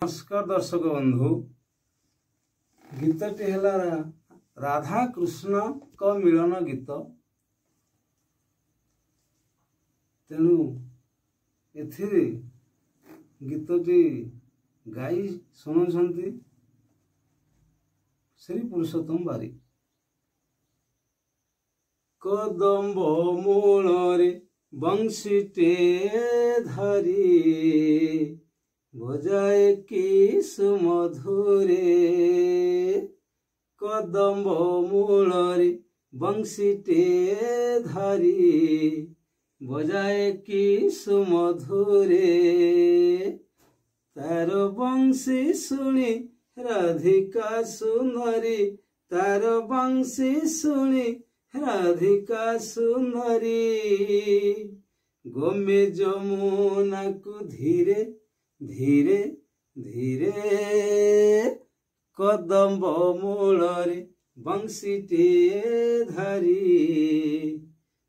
नमस्कार दर्शक बंधु। गीतटी है राधा कृष्ण का मिलन गीत। तेणु एथिरे गीतटी गाई शुणुंट श्री पुरुषोत्तम बारिक। कदम्ब मूल बंशीटे धरी बजाए किस मधुरे। कदम्ब मूल बंशीटे धरी बजाए किस मधुरे। तार बंशी शुणी राधिका सुंदरी, तार बंशी शुणी राधिका सुंदरी। गोमे जमुना को धीरे धीरे धीरे। कदम्ब मूल बंशीटे धरी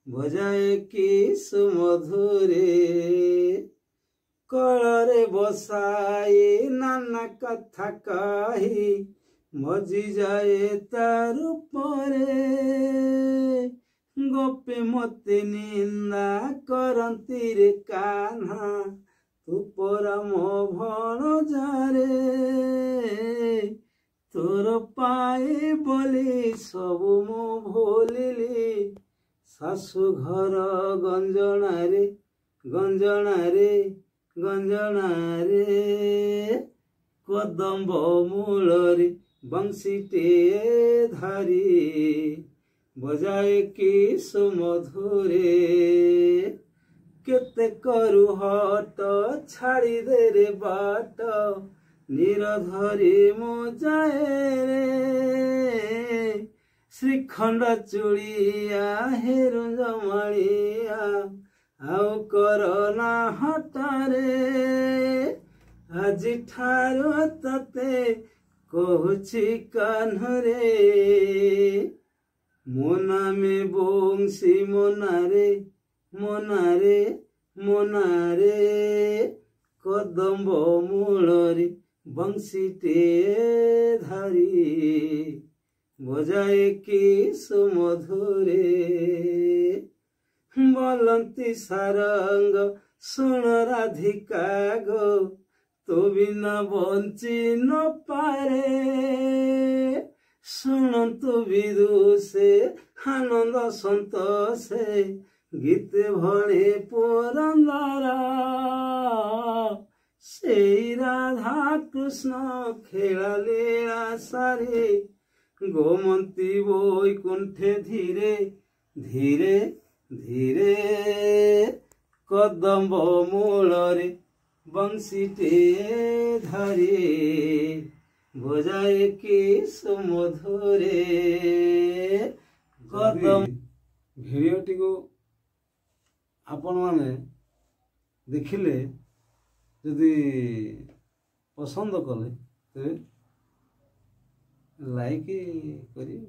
बजाए किस मधुरे। कଳରେ बसाई नाना कथा कही मजी जाए तार परे। गोपे मते निंदा करती रे कान्हा, तू परा मो भणजारे। तोर पाए बोली सबु मो भूलिली, शाशु घर गंजणारे गंजणारे गंजणारे। कदम्ब मूल बंशीटे धरी बजाए किस मधुरे। केते करू हट छाड़ी दे रे बाट, निरधरी मो जाए रे। श्रीखंड चूड़िया हेरु जमाड़िया आउ करना हटारे। আজি ठारो तते कहूची कान्हरे। मोना में बंशी मोनारे मोनारे मोनारे। कदम्ब मूल बंशीटे धरी बजाए किस मधुरे। बोलती सारंग सुन राधिका गो, तो बिना बंची न पारे। शुणतु विदुषे आनंद संतोषे, गीत भणे पुरंदरा। से राधा कृष्ण खेला लीला सारी, गोमती वैकुंठे धीरे धीरे धीरे। कदम्ब मूल बंशीटे धरी बजाए किस मधुरे। भिडियोटी को आपण माने देखिले यदि पसंद कले तेरे लाइक करिए।